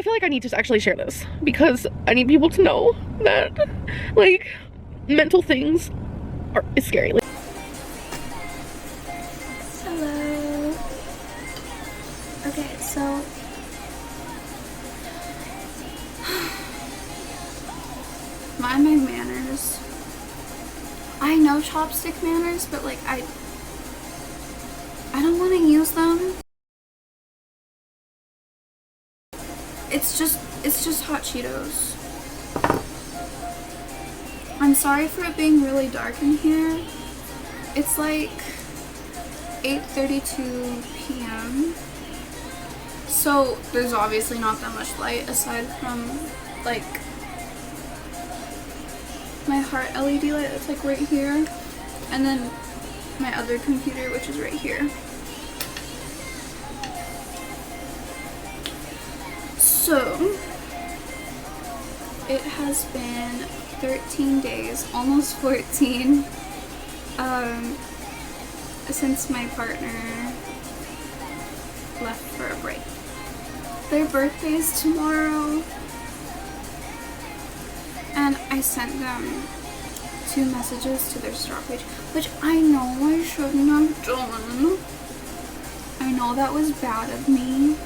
I feel like I need to actually share this because I need people to know that, like, mental things is scary. Hello. Okay, so mind my manners. I know chopstick manners, but like I don't want to use them. It's just hot Cheetos. I'm sorry for it being really dark in here. It's like 8:32 p.m. So there's obviously not that much light aside from like my heart LED light that's like right here, and then my other computer, which is right here. So it has been 13 days, almost 14, since my partner left for a break. Their birthday's tomorrow, and I sent them 2 messages to their star page, which I know I shouldn't have done. I know that was bad of me.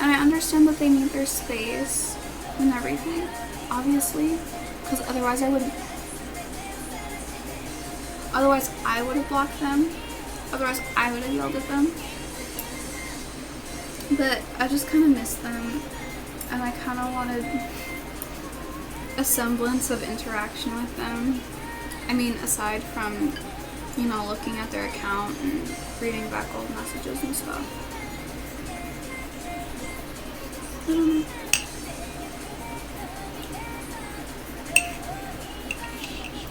And I understand that they need their space and everything, obviously, because otherwise I would have blocked them. Otherwise I would have yelled at them. But I just kind of miss them, and I kind of wanted a semblance of interaction with them. I mean, aside from, you know, looking at their account and reading back old messages and stuff. I don't know.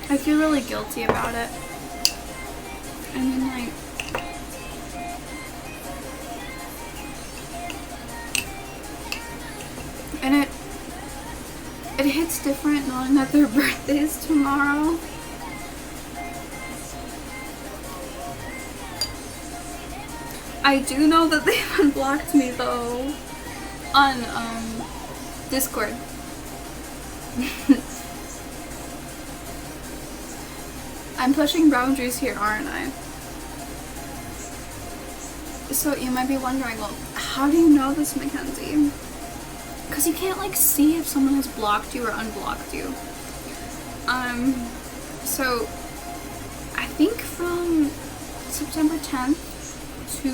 I feel really guilty about it. I mean, like, and it hits different knowing that their birthday is tomorrow. I do know that they unblocked me though on Discord. I'm pushing boundaries here, aren't I? So you might be wondering, well, how do you know this, Mackenzie? Because you can't like see if someone has blocked you or unblocked you. So I think from September 10th to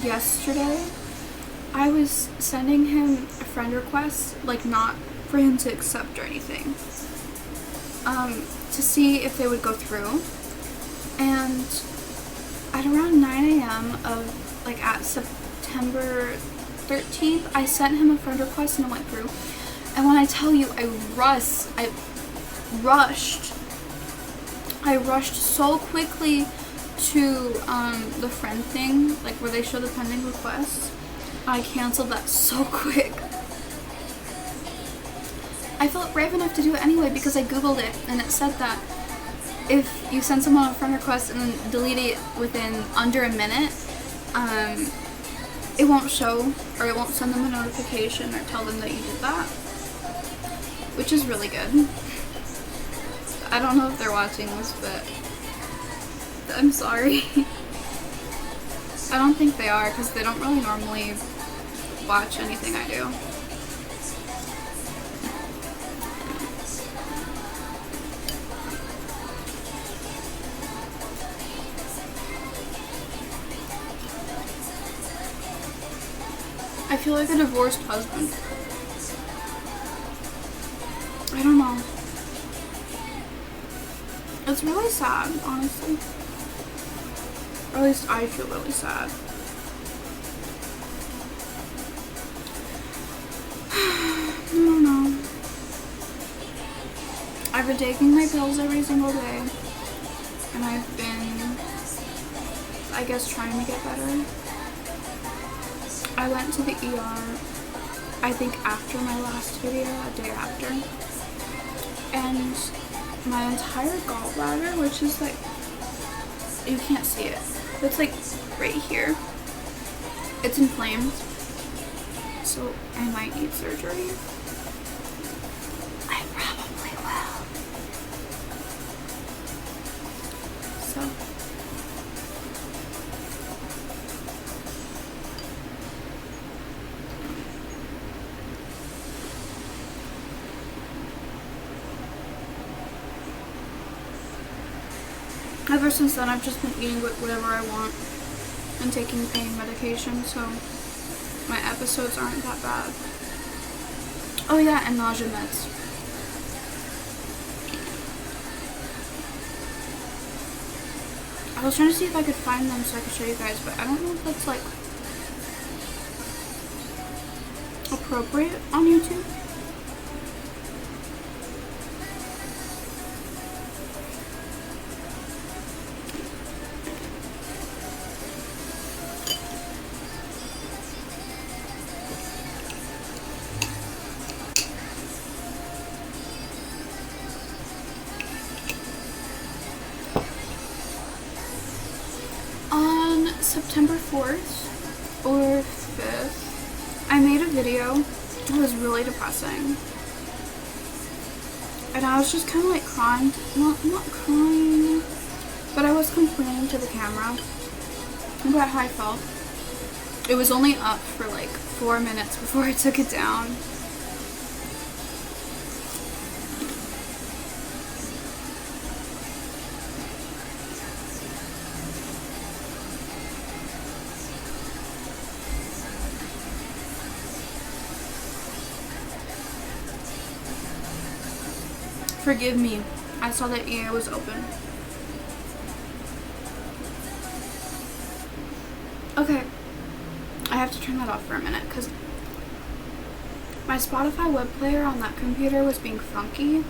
yesterday, I was sending him a friend request, like not for him to accept or anything, to see if they would go through. And at around 9 a.m. of like at September 13th, I sent him a friend request and it went through. And when I tell you I rushed so quickly to the friend thing, like where they show the pending requests. I canceled that so quick. I felt brave enough to do it anyway because I googled it and it said that if you send someone a friend request and then delete it within under a minute, it won't show, or it won't send them a notification or tell them that you did that, which is really good. I don't know if they're watching this, but I'm sorry. I don't think they are because they don't really normally watch anything I do. I feel like a divorced husband. I don't know. It's really sad, honestly. Or at least I feel really sad. I don't know. I've been taking my pills every single day. And I've been, I guess, trying to get better. I went to the ER, I think after my last video, a day after. And my entire gallbladder, which is like, you can't see it, but it's like right here. It's inflamed. So I might need surgery. I probably will. So ever since then, I've just been eating whatever I want and taking pain medication, so my episodes aren't that bad. Oh yeah, and nausea meds. I was trying to see if I could find them so I could show you guys, but I don't know if that's like appropriate on YouTube. On September 4th or 5th, I made a video. It was really depressing. And I was just kind of like crying. Not crying, but I was complaining to the camera about how I felt. It was only up for like 4 minutes before I took it down. Forgive me, I saw that EA was open. Okay, I have to turn that off for a minute because my Spotify web player on that computer was being funky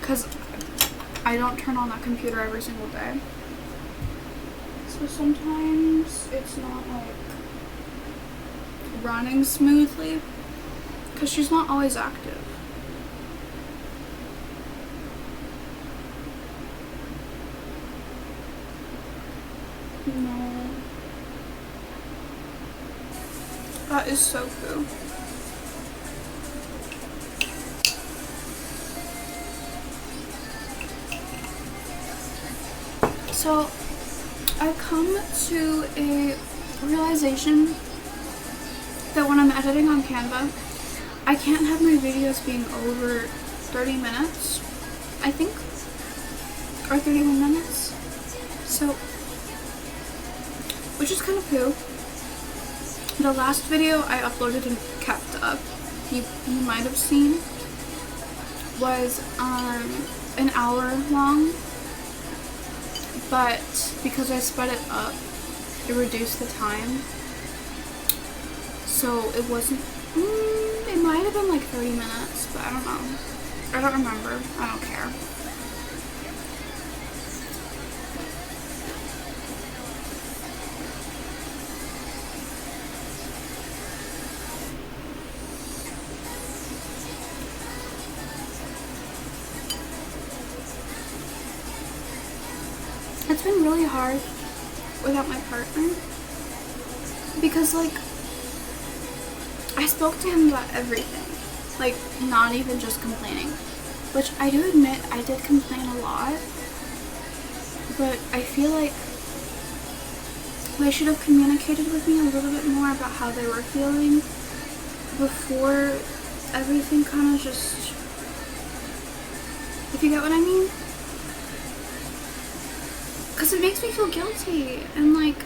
because I don't turn on that computer every single day. So sometimes it's not like running smoothly because she's not always active. No. That is so cool. So, I've come to a realization that when I'm editing on Canva, I can't have my videos being over 30 minutes, I think, or 31 minutes. So, which is kind of poo. The last video I uploaded and kept up, you might have seen, was an hour long, but because I sped it up, it reduced the time. So it wasn't, it might have been like 30 minutes, but I don't know. I don't remember. I don't care. It's been really hard without my partner because, like, I spoke to him about everything, like, not even just complaining, which I do admit I did complain a lot, but I feel like they should have communicated with me a little bit more about how they were feeling before everything kind of just, if you get what I mean? Because it makes me feel guilty, and like,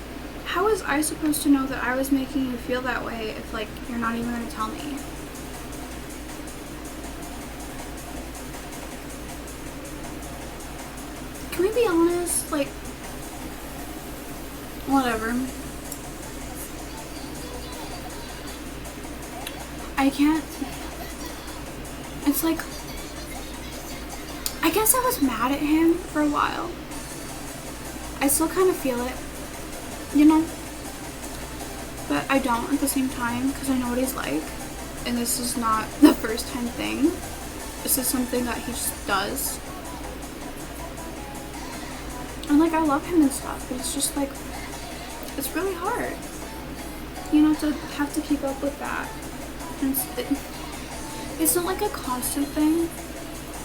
how was I supposed to know that I was making you feel that way if, like, you're not even going to tell me? Can we be honest? Like, whatever. I can't. It's like, I guess I was mad at him for a while. I still kind of feel it, you know, but I don't at the same time because I know what he's like, and this is not the first time thing. This is something that he just does, and like, I love him and stuff, but it's just like, it's really hard, you know, to have to keep up with that. It's not like a constant thing,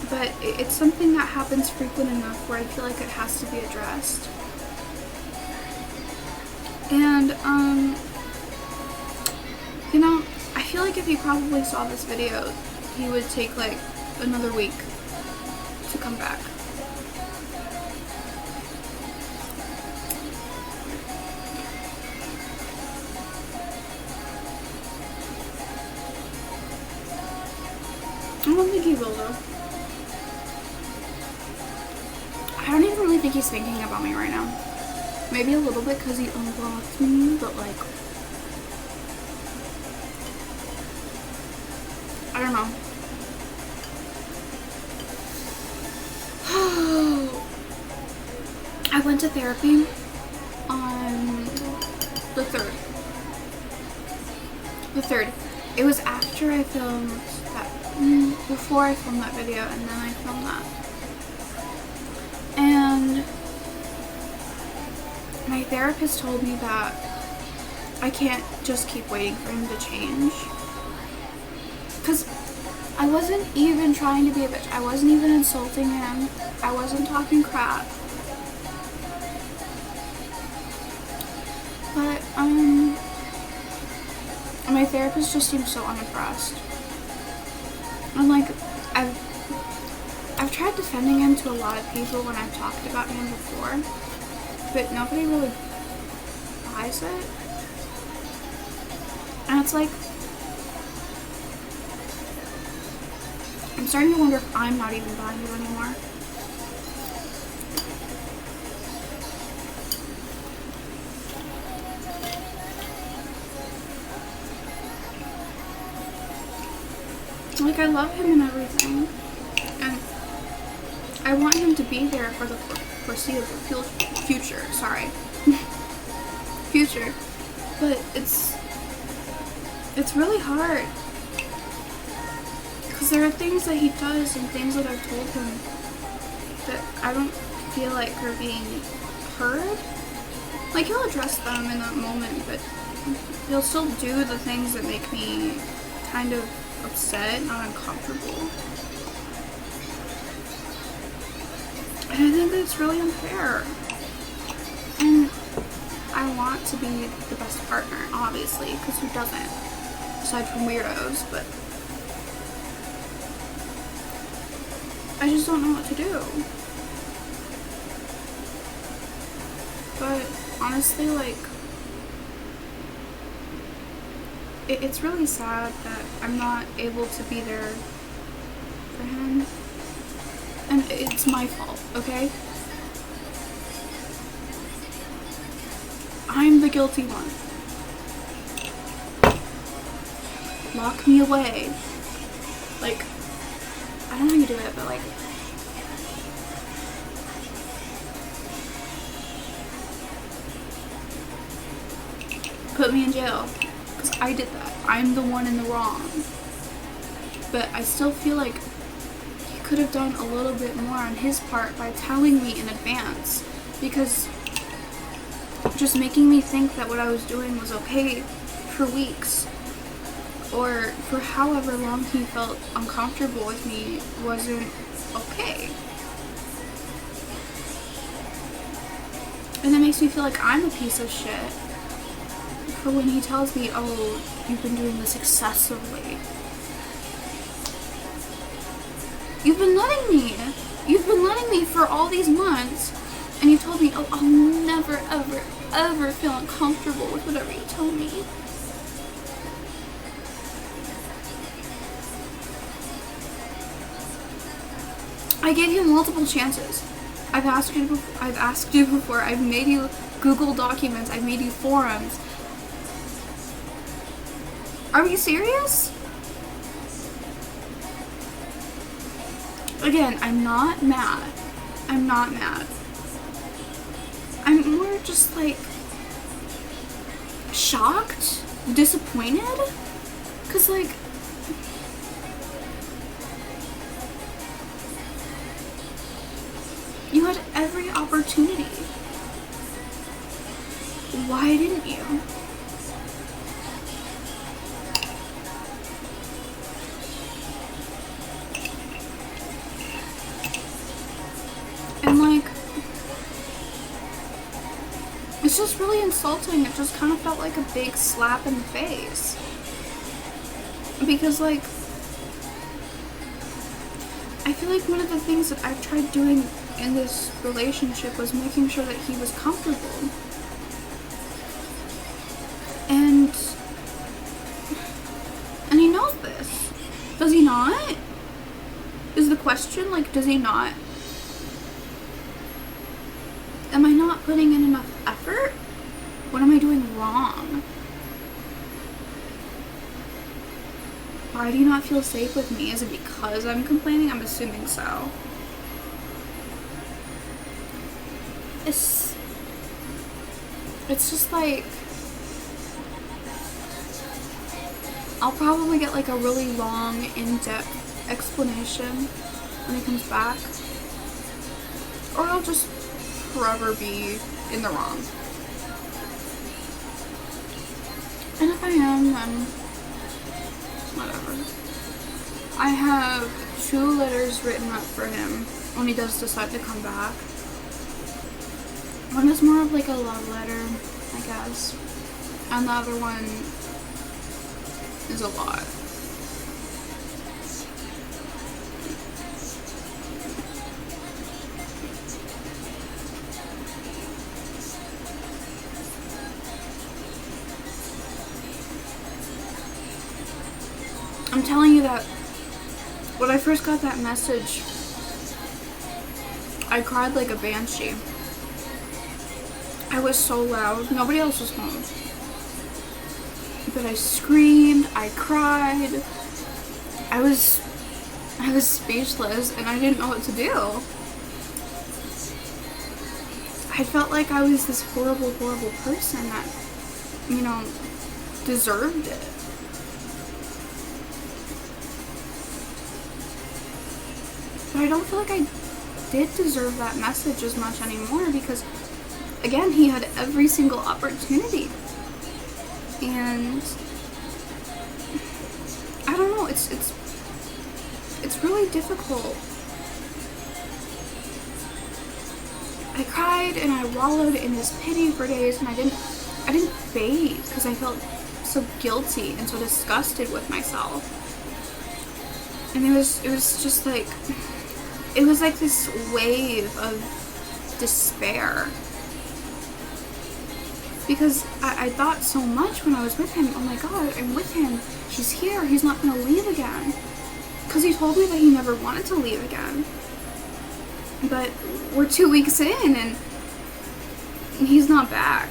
but it's something that happens frequent enough where I feel like it has to be addressed. And, you know, I feel like if he probably saw this video, he would take like another week to come back. I don't think he will though. I don't even really think he's thinking about me right now. Maybe a little bit because he unblocked me, but like, I don't know. I went to therapy on the 3rd. The 3rd. It was after I filmed that, before I filmed that video, and then I filmed that. And my therapist told me that I can't just keep waiting for him to change. Because I wasn't even trying to be a bitch. I wasn't even insulting him. I wasn't talking crap. But, my therapist just seems so unimpressed. And like, I've tried defending him to a lot of people when I've talked about him before, but nobody really buys it. And it's like, I'm starting to wonder if I'm not even buying it anymore. Like, I love him and everything, and I want him to be there for the foreseeable future, sorry. Future. But it's really hard. Because there are things that he does and things that I've told him that I don't feel like are being heard. Like, he'll address them in that moment, but he'll still do the things that make me kind of upset, not uncomfortable. And I think it's really unfair. And I want to be the best partner, obviously, because who doesn't? Aside from weirdos, but I just don't know what to do. But honestly, like, it's really sad that I'm not able to be there for him. And it's my fault, okay? I'm the guilty one. Lock me away. Like, I don't know how you do it, but like, put me in jail. Because I did that. I'm the one in the wrong. But I still feel like he could have done a little bit more on his part by telling me in advance. Because just making me think that what I was doing was okay for weeks, or for however long he felt uncomfortable with me, wasn't okay. And it makes me feel like I'm a piece of shit for when he tells me, oh, you've been doing this excessively. You've been letting me. You've been letting me for all these months, and you told me, oh, I'll never, ever, ever feel uncomfortable with whatever you tell me. I gave you multiple chances. I've asked you before. I've made you Google documents. I've made you forums. Are we serious? Again, I'm not mad. I'm not mad. I'm more just like shocked, disappointed, cause like you had every opportunity. Why didn't you? just really insulting. It just kind of felt like a big slap in the face. Because, like, I feel like one of the things that I've tried doing in this relationship was making sure that he was comfortable. And he knows this. Does he not? Is the question, like, does he not? Am I not putting in enough effort? What am I doing wrong? Why do you not feel safe with me? Is it because I'm complaining? I'm assuming so. It's just like, I'll probably get like a really long, in-depth explanation when he comes back. Or I'll just forever be in the wrong. And if I am, then whatever. I have 2 letters written up for him when he does decide to come back. One is more of like a love letter, I guess. And the other one is a lot. I'm telling you that when I first got that message, I cried like a banshee. I was so loud. Nobody else was home. But I screamed, I cried. I was speechless and I didn't know what to do. I felt like I was this horrible, horrible person that, you know, deserved it. But I don't feel like I did deserve that message as much anymore because, again, he had every single opportunity. And I don't know, it's really difficult. I cried and I wallowed in this pity for days, and I didn't bathe because I felt so guilty and so disgusted with myself. And it was just like, it was like this wave of despair. Because I thought so much when I was with him. Oh my god, I'm with him. He's here. He's not going to leave again. Because he told me that he never wanted to leave again. But we're 2 weeks in and he's not back.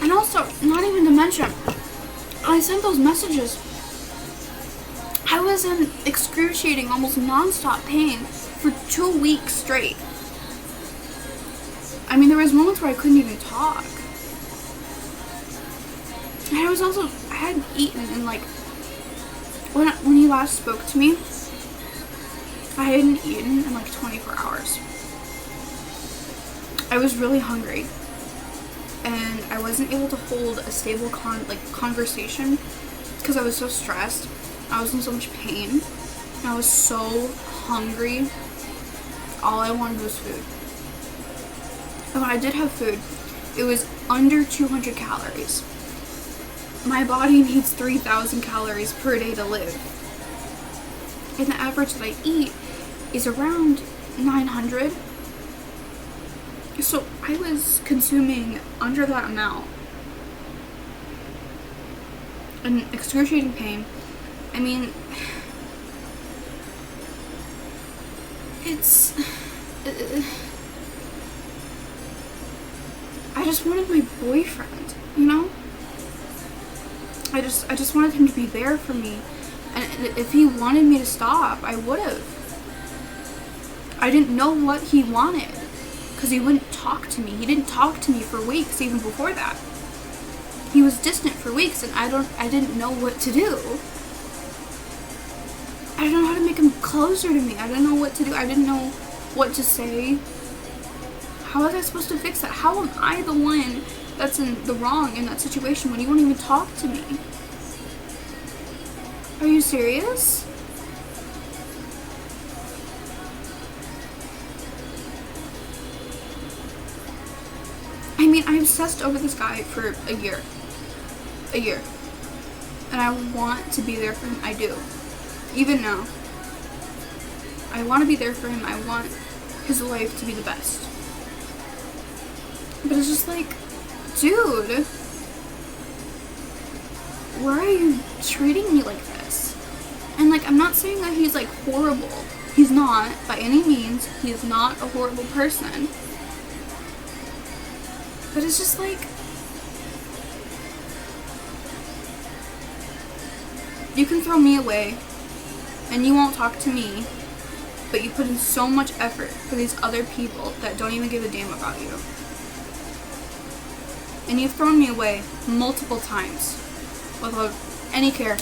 And also, not even to mention, I sent those messages. I was in excruciating, almost non-stop pain for 2 weeks straight. I mean, there was moments where I couldn't even talk. And I hadn't eaten in like, when he last spoke to me, I hadn't eaten in like 24 hours. I was really hungry. And I wasn't able to hold a stable conversation because I was so stressed. I was in so much pain. And I was so hungry. All I wanted was food. And when I did have food, it was under 200 calories. My body needs 3,000 calories per day to live. And the average that I eat is around 900. So I was consuming under that amount. In excruciating pain. I mean, just wanted my boyfriend, you know? I just wanted him to be there for me. And if he wanted me to stop, I would have. I didn't know what he wanted because he wouldn't talk to me. He didn't talk to me for weeks even before that. He was distant for weeks and I didn't know what to do. I didn't know how to make him closer to me. I didn't know what to do. I didn't know what to say. How was I supposed to fix that? How am I the one that's in the wrong in that situation when you won't even talk to me? Are you serious? I mean, I obsessed over this guy for a year. And I want to be there for him. I do. Even now. I want to be there for him. I want his life to be the best. But it's just like, dude, why are you treating me like this? And like, I'm not saying that he's like horrible. He's not, by any means. He is not a horrible person. But it's just like, you can throw me away and you won't talk to me, but you put in so much effort for these other people that don't even give a damn about you. And you've thrown me away multiple times without any care.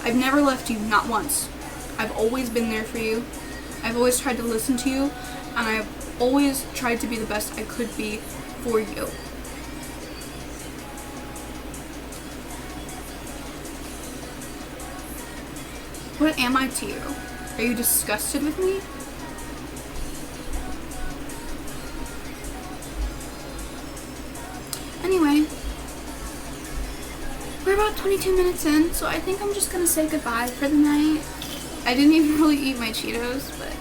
I've never left you, not once. I've always been there for you. I've always tried to listen to you, and I've always tried to be the best I could be for you. What am I to you? Are you disgusted with me? Anyway, we're about 22 minutes in, so I think I'm just gonna say goodbye for the night. I didn't even really eat my Cheetos, but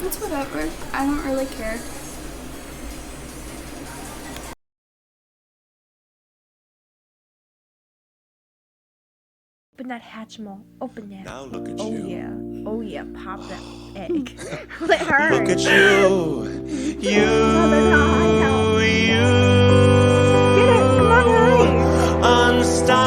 it's whatever. I don't really care. Open that Hatchimal. Open that. Now look at Oh you. yeah. Oh yeah. Pop that egg. Let her. Look at you. You.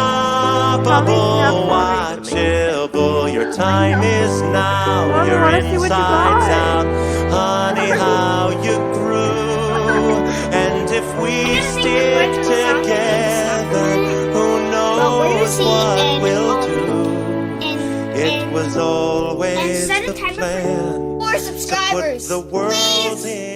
Unstoppable. Watchable. Your time is now. Mommy, Your wanna see what you insides got? out. Honey, how you grew. And if we stick together, who knows what we'll do. It was always set a the timer for plan 4 to subscribers. put the world Please. in